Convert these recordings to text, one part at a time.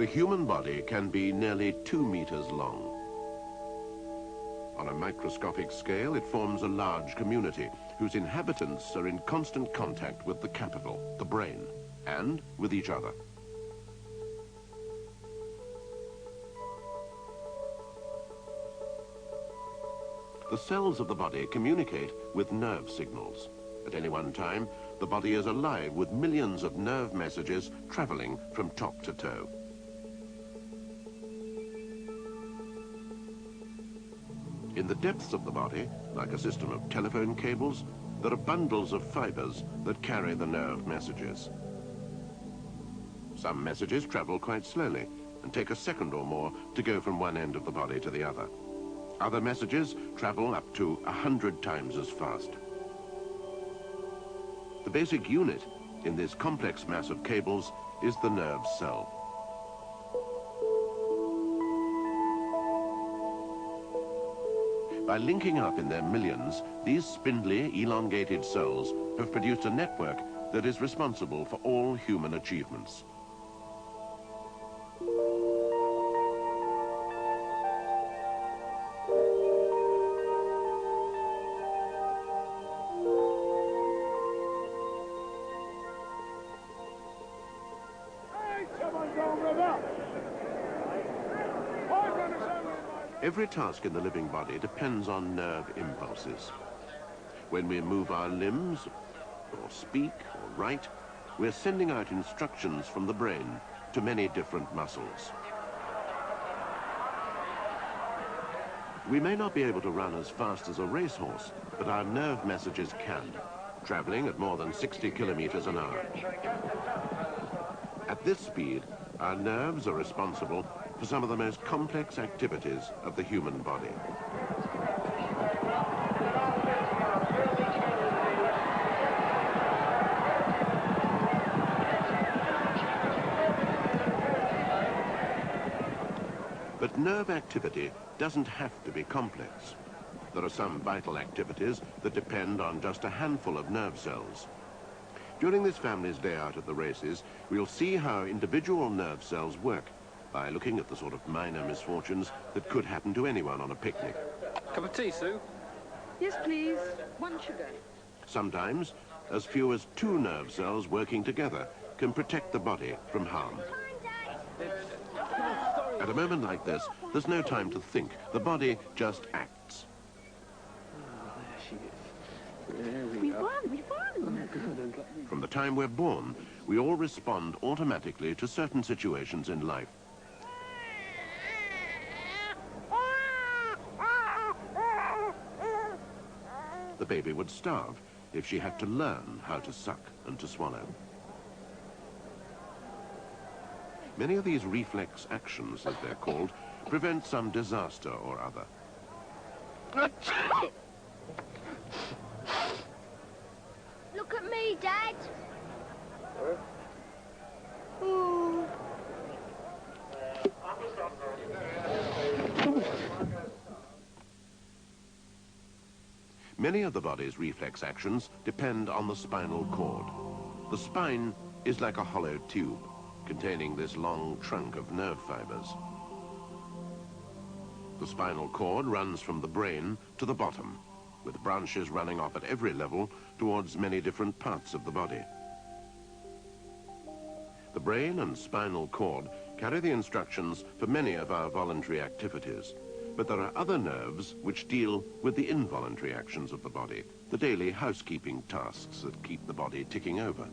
The human body can be nearly 2 meters long. On a microscopic scale, it forms a large community whose inhabitants are in constant contact with the capital, the brain, and with each other. The cells of the body communicate with nerve signals. At any one time, the body is alive with millions of nerve messages traveling from top to toe. In the depths of the body, like a system of telephone cables, there are bundles of fibers that carry the nerve messages. Some messages travel quite slowly and take a second or more to go from one end of the body to the other. Other messages travel up to 100 times as fast. The basic unit in this complex mass of cables is the nerve cell. By linking up in their millions, these spindly, elongated cells have produced a network that is responsible for all human achievements. Every task in the living body depends on nerve impulses. When we move our limbs, or speak, or write, we're sending out instructions from the brain to many different muscles. We may not be able to run as fast as a racehorse, but our nerve messages can, traveling at more than 60 kilometers an hour. At this speed, our nerves are responsible for some of the most complex activities of the human body. But nerve activity doesn't have to be complex. There are some vital activities that depend on just a handful of nerve cells. During this family's day out at the races, we'll see how individual nerve cells work by looking at the sort of minor misfortunes that could happen to anyone on a picnic. Cup of tea, Sue? Yes, please. 1 sugar. Sometimes, as few as 2 nerve cells working together can protect the body from harm. At a moment like this, there's no time to think. The body just acts. Oh, there she is. There We won! From the time we're born, we all respond automatically to certain situations in life. The baby would starve if she had to learn how to suck and to swallow. Many of these reflex actions, as they're called, prevent some disaster or other. Look at me, Dad. Many of the body's reflex actions depend on the spinal cord. The spine is like a hollow tube containing this long trunk of nerve fibers. The spinal cord runs from the brain to the bottom, with branches running off at every level towards many different parts of the body. The brain and spinal cord carry the instructions for many of our voluntary activities, but there are other nerves which deal with the involuntary actions of the body, the daily housekeeping tasks that keep the body ticking over.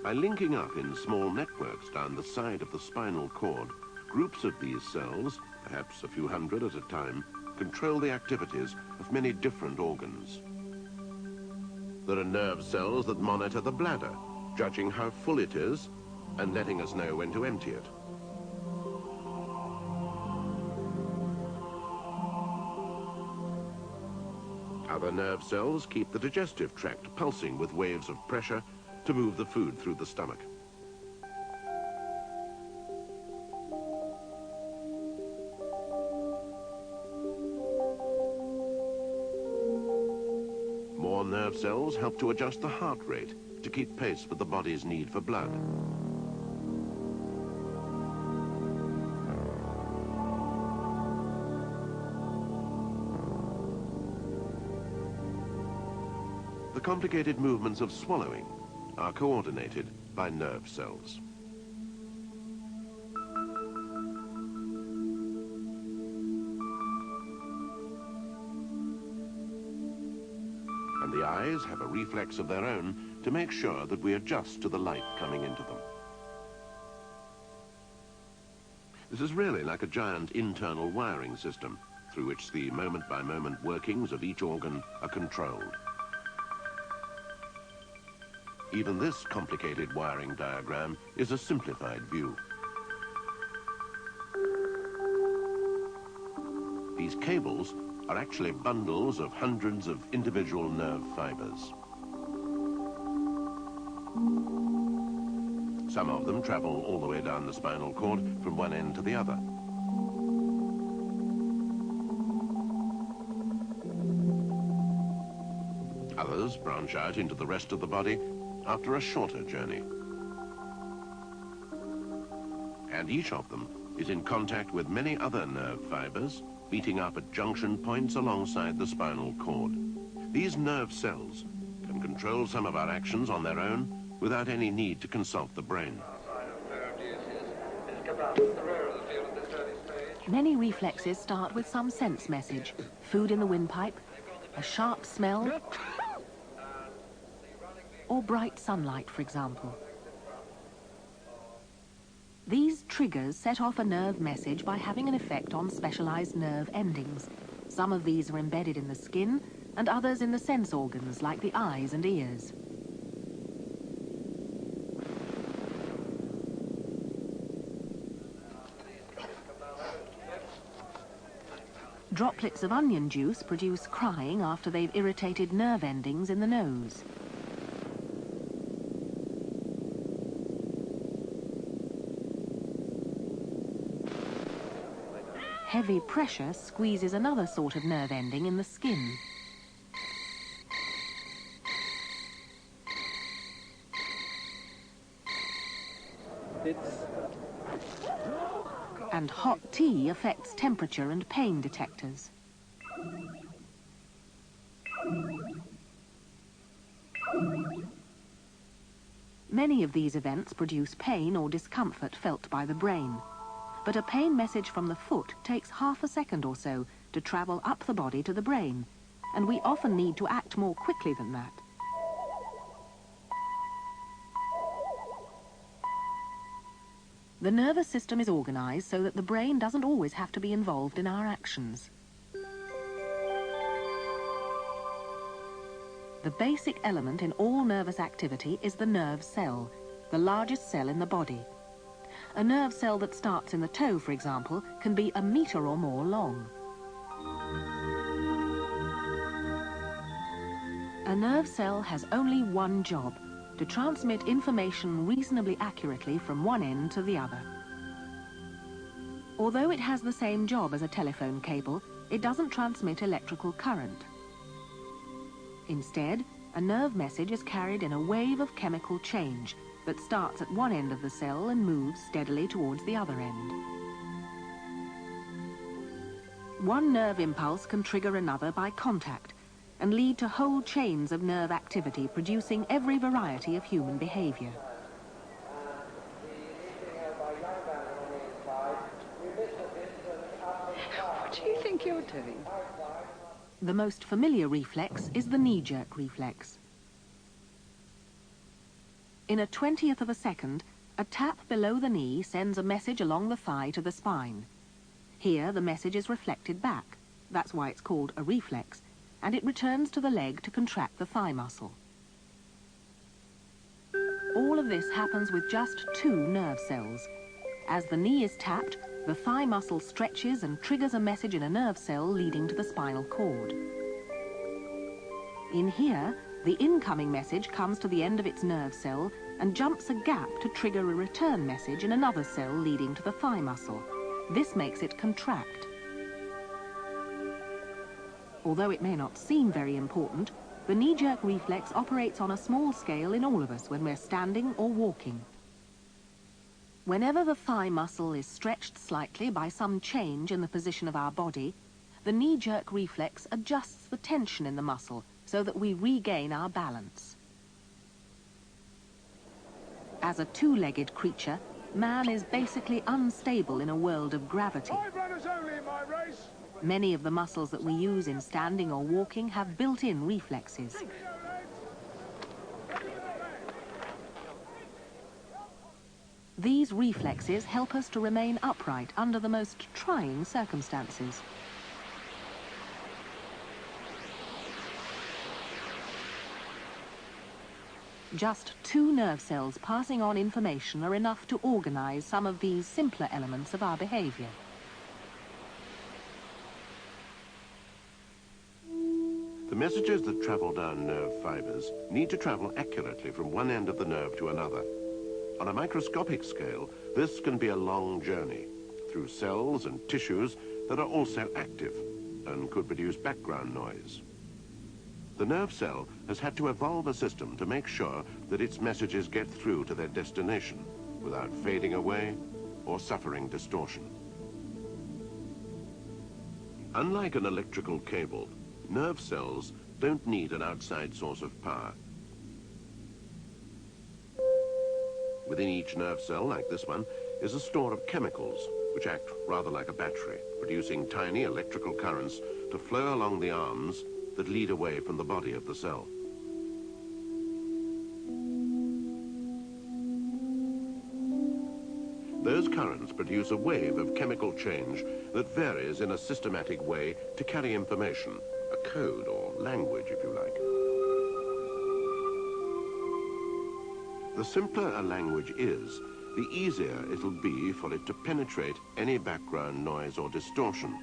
By linking up in small networks down the side of the spinal cord, groups of these cells, perhaps a few hundred at a time, control the activities of many different organs. There are nerve cells that monitor the bladder, judging how full it is and letting us know when to empty it. Other nerve cells keep the digestive tract pulsing with waves of pressure to move the food through the stomach. More nerve cells help to adjust the heart rate to keep pace with the body's need for blood. The complicated movements of swallowing are coordinated by nerve cells. And the eyes have a reflex of their own to make sure that we adjust to the light coming into them. This is really like a giant internal wiring system through which the moment-by-moment workings of each organ are controlled. Even this complicated wiring diagram is a simplified view. These cables are actually bundles of hundreds of individual nerve fibers. Some of them travel all the way down the spinal cord from one end to the other. Others branch out into the rest of the body after a shorter journey. And each of them is in contact with many other nerve fibers, meeting up at junction points alongside the spinal cord. These nerve cells can control some of our actions on their own without any need to consult the brain. Many reflexes start with some sense message. Food in the windpipe, a sharp smell, or bright sunlight, for example. These triggers set off a nerve message by having an effect on specialized nerve endings. Some of these are embedded in the skin, and others in the sense organs, like the eyes and ears. Droplets of onion juice produce crying after they've irritated nerve endings in the nose. Heavy pressure squeezes another sort of nerve ending in the skin. And hot tea affects temperature and pain detectors. Many of these events produce pain or discomfort felt by the brain. But a pain message from the foot takes half a second or so to travel up the body to the brain, and we often need to act more quickly than that. The nervous system is organized so that the brain doesn't always have to be involved in our actions. The basic element in all nervous activity is the nerve cell, the largest cell in the body. A nerve cell that starts in the toe, for example, can be a meter or more long. A nerve cell has only one job: to transmit information reasonably accurately from one end to the other. Although it has the same job as a telephone cable, it doesn't transmit electrical current. Instead, a nerve message is carried in a wave of chemical change that starts at one end of the cell and moves steadily towards the other end. One nerve impulse can trigger another by contact and lead to whole chains of nerve activity, producing every variety of human behavior. What do you think you're doing? The most familiar reflex is the knee-jerk reflex. In a 20th of a second, a tap below the knee sends a message along the thigh to the spine. Here, the message is reflected back. That's why it's called a reflex, and it returns to the leg to contract the thigh muscle. All of this happens with just 2 nerve cells. As the knee is tapped, the thigh muscle stretches and triggers a message in a nerve cell leading to the spinal cord. In here, the incoming message comes to the end of its nerve cell and jumps a gap to trigger a return message in another cell leading to the thigh muscle. This makes it contract. Although it may not seem very important, The knee-jerk reflex operates on a small scale in all of us when we're standing or walking. Whenever the thigh muscle is stretched slightly by some change in the position of our body, the knee-jerk reflex adjusts the tension in the muscle so that we regain our balance. As a two-legged creature, man is basically unstable in a world of gravity. 5 runners only in my race. Many of the muscles that we use in standing or walking have built-in reflexes. These reflexes help us to remain upright under the most trying circumstances. Just 2 nerve cells passing on information are enough to organize some of these simpler elements of our behavior. The messages that travel down nerve fibers need to travel accurately from one end of the nerve to another. On a microscopic scale, this can be a long journey through cells and tissues that are also active and could produce background noise. The nerve cell has had to evolve a system to make sure that its messages get through to their destination without fading away or suffering distortion. Unlike an electrical cable, nerve cells don't need an outside source of power. Within each nerve cell, like this one, is a store of chemicals which act rather like a battery, producing tiny electrical currents to flow along the arms that lead away from the body of the cell. Those currents produce a wave of chemical change that varies in a systematic way to carry information, a code or language, if you like. The simpler a language is, the easier it'll be for it to penetrate any background noise or distortion.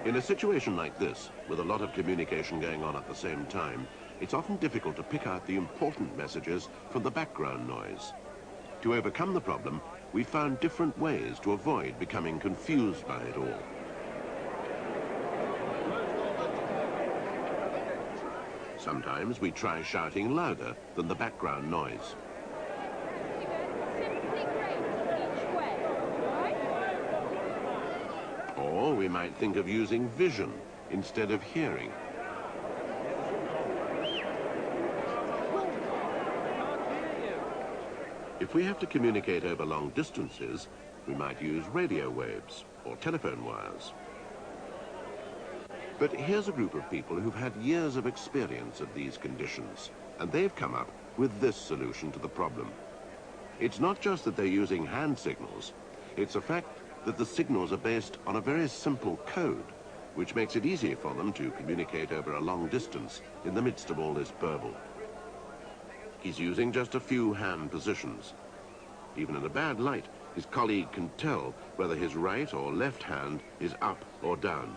In a situation like this, with a lot of communication going on at the same time, it's often difficult to pick out the important messages from the background noise. To overcome the problem, we found different ways to avoid becoming confused by it all. Sometimes we try shouting louder than the background noise. Or we might think of using vision instead of hearing. If we have to communicate over long distances, we might use radio waves or telephone wires. But here's a group of people who've had years of experience of these conditions, and they've come up with this solution to the problem. It's not just that they're using hand signals, it's a fact that the signals are based on a very simple code, which makes it easy for them to communicate over a long distance in the midst of all this burble. He's using just a few hand positions. Even in a bad light, his colleague can tell whether his right or left hand is up or down.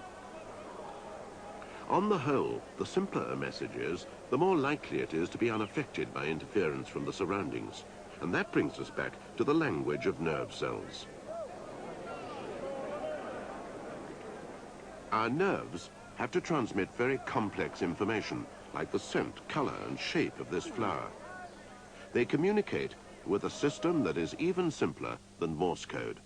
On the whole, the simpler a message is, the more likely it is to be unaffected by interference from the surroundings. And that brings us back to the language of nerve cells. Our nerves have to transmit very complex information, like the scent, color, and shape of this flower. They communicate with a system that is even simpler than Morse code.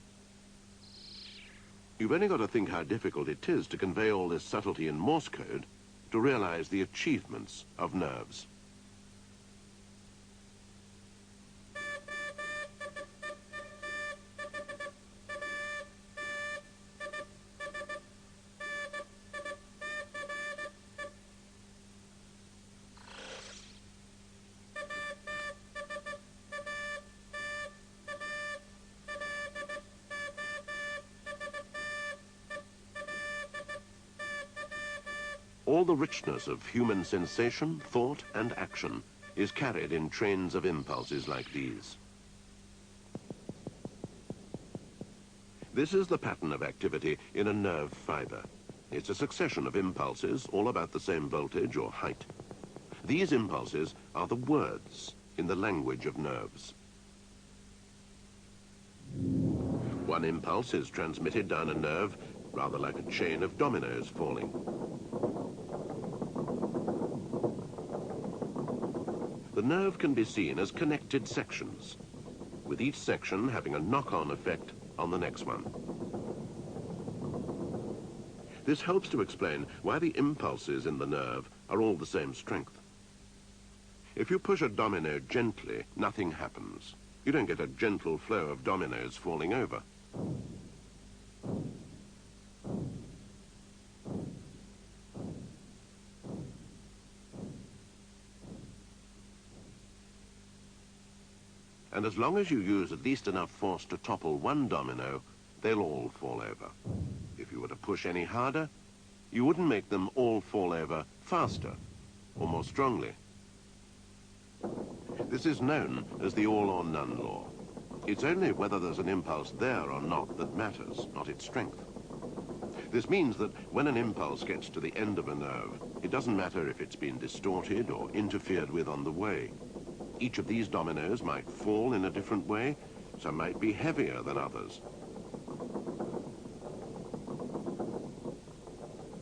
You've only got to think how difficult it is to convey all this subtlety in Morse code to realize the achievements of nerves. All the richness of human sensation, thought, and action is carried in trains of impulses like these. This is the pattern of activity in a nerve fiber. It's a succession of impulses, all about the same voltage or height. These impulses are the words in the language of nerves. One impulse is transmitted down a nerve, rather like a chain of dominoes falling. The nerve can be seen as connected sections, with each section having a knock-on effect on the next one. This helps to explain why the impulses in the nerve are all the same strength. If you push a domino gently, nothing happens. You don't get a gentle flow of dominoes falling over. And as long as you use at least enough force to topple one domino, they'll all fall over. If you were to push any harder, you wouldn't make them all fall over faster or more strongly. This is known as the all or none law. It's only whether there's an impulse there or not that matters, not its strength. This means that when an impulse gets to the end of a nerve, it doesn't matter if it's been distorted or interfered with on the way. Each of these dominoes might fall in a different way, some might be heavier than others.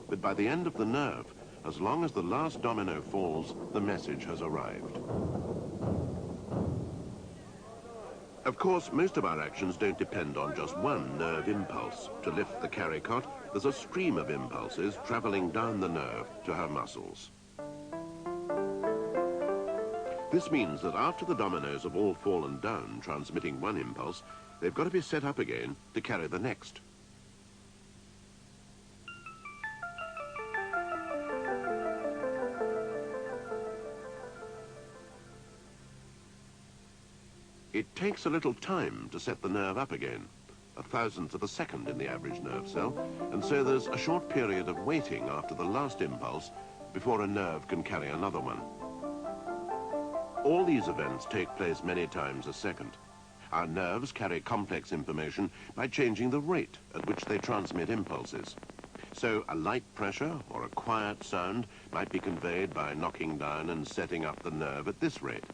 But by the end of the nerve, as long as the last domino falls, the message has arrived. Of course, most of our actions don't depend on just one nerve impulse. To lift the carry-cot, there's a stream of impulses traveling down the nerve to her muscles. This means that after the dominoes have all fallen down, transmitting one impulse, they've got to be set up again to carry the next. It takes a little time to set the nerve up again, a thousandth of a second in the average nerve cell, and so there's a short period of waiting after the last impulse before a nerve can carry another one. All these events take place many times a second. Our nerves carry complex information by changing the rate at which they transmit impulses. So a light pressure or a quiet sound might be conveyed by knocking down and setting up the nerve at this rate.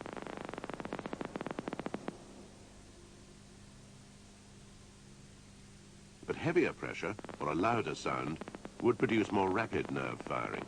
But heavier pressure or a louder sound would produce more rapid nerve firing.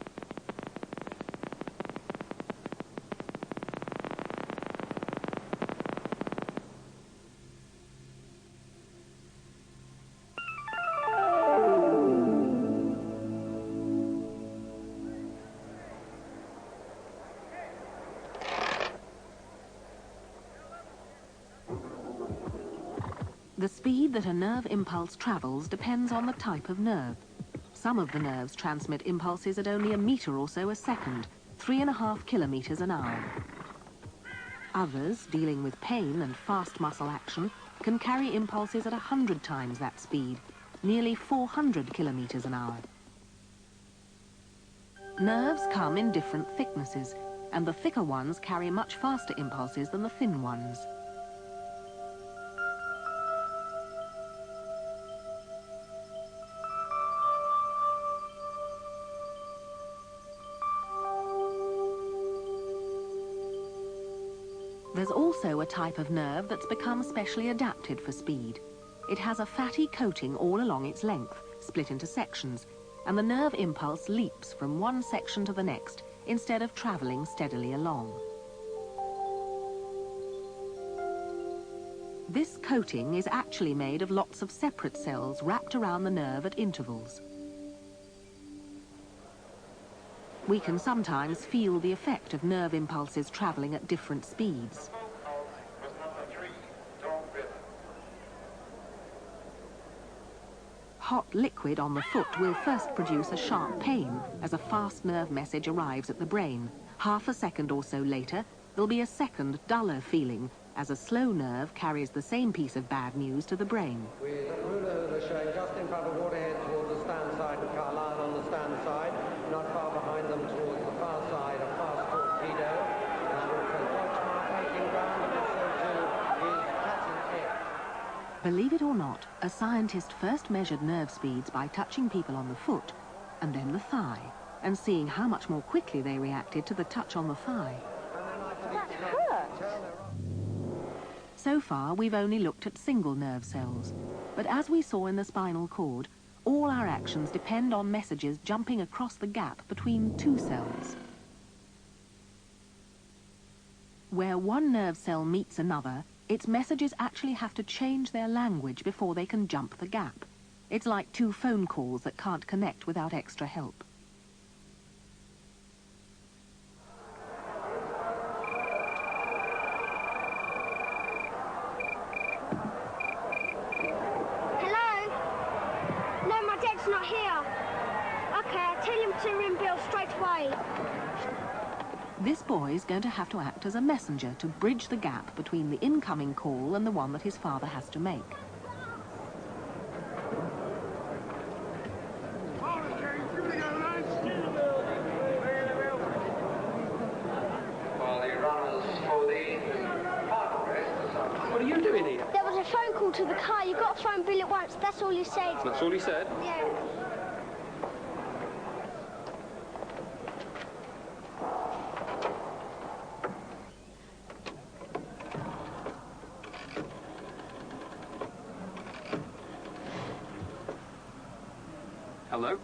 The speed that a nerve impulse travels depends on the type of nerve. Some of the nerves transmit impulses at only a meter or so a second, 3.5 kilometers an hour. Others, dealing with pain and fast muscle action, can carry impulses at 100 times that speed, nearly 400 kilometers an hour. Nerves come in different thicknesses, and the thicker ones carry much faster impulses than the thin ones. There's also a type of nerve that's become specially adapted for speed. It has a fatty coating all along its length, split into sections, and the nerve impulse leaps from one section to the next instead of traveling steadily along. This coating is actually made of lots of separate cells wrapped around the nerve at intervals. We can sometimes feel the effect of nerve impulses traveling at different speeds. Hot liquid on the foot will first produce a sharp pain as a fast nerve message arrives at the brain. Half a second or so later, there'll be a second, duller feeling as a slow nerve carries the same piece of bad news to the brain. With ruler showing just in front of Waterhead towards the stand side and Carlisle on the stand side, not far behind them towards the far side, a fast torpedo, and also Deutschmark making ground, and so too is Cutting Edge. Believe it or not, a scientist first measured nerve speeds by touching people on the foot and then the thigh, and seeing how much more quickly they reacted to the touch on the thigh. That hurt. So far, we've only looked at single nerve cells. But as we saw in the spinal cord, all our actions depend on messages jumping across the gap between two cells. Where one nerve cell meets another, its messages actually have to change their language before they can jump the gap. It's like two phone calls that can't connect without extra help. Hello? No, my dad's not here. Okay, I'll tell him to ring Bill straight away. This boy's going to have to act as a messenger to bridge the gap between the incoming call and the one that his father has to make. What are you doing here? There was a phone call to the car. You got to phone Bill at once. That's all you said. That's all he said? Yeah. Hello?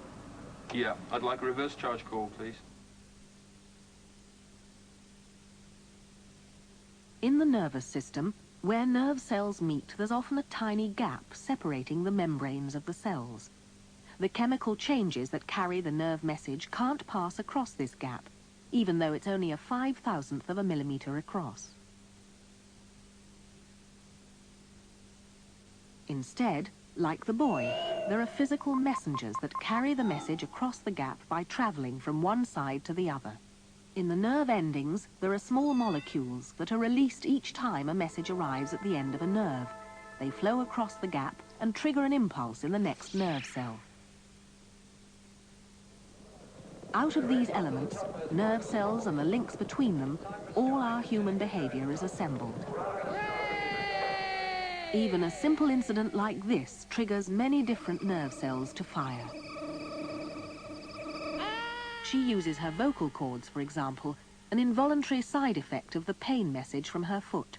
Yeah, I'd like a reverse charge call, please. In the nervous system, where nerve cells meet, there's often a tiny gap separating the membranes of the cells. The chemical changes that carry the nerve message can't pass across this gap, even though it's only a 5,000th of a millimeter across. Instead, like the boy, there are physical messengers that carry the message across the gap by traveling from one side to the other. In the nerve endings, there are small molecules that are released each time a message arrives at the end of a nerve. They flow across the gap and trigger an impulse in the next nerve cell. Out of these elements, nerve cells and the links between them, all our human behavior is assembled. Even a simple incident like this triggers many different nerve cells to fire. She uses her vocal cords, for example, an involuntary side effect of the pain message from her foot.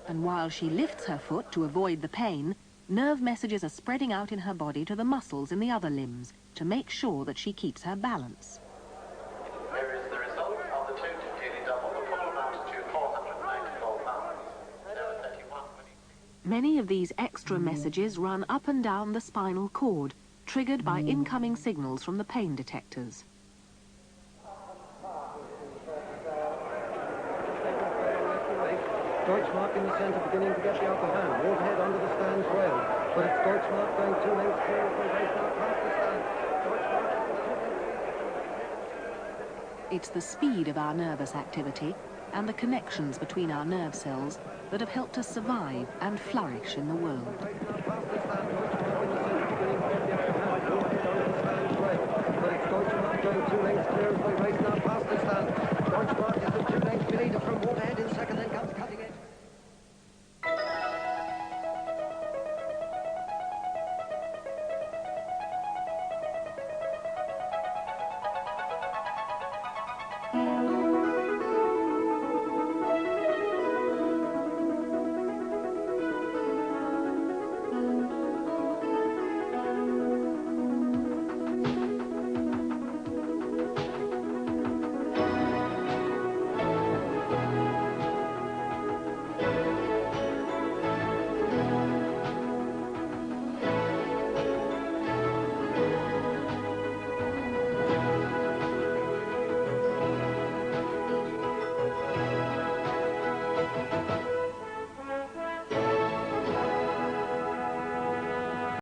And while she lifts her foot to avoid the pain, nerve messages are spreading out in her body to the muscles in the other limbs to make sure that she keeps her balance. Here is the result of the 2 to clearly double the full amount to 494 pounds. 31. Many of these extra messages run up and down the spinal cord, triggered by incoming signals from the pain detectors. Deutschmark in the centre beginning to get the upper hand. Waterhead under the stands rail. But it's Deutschmark going 2 lengths clear of the race now past the stand. Deutschmark is 2 lengths. It's the speed of our nervous activity and the connections between our nerve cells that have helped us survive and flourish in the world. Past the stand, Deutschmark in the centre beginning to get the upper hand. Waterhead under the stands rail. But it's Deutschmark going 2 lengths clear of the race now past the stand. Deutschmark is the 2 lengths leader from Waterhead.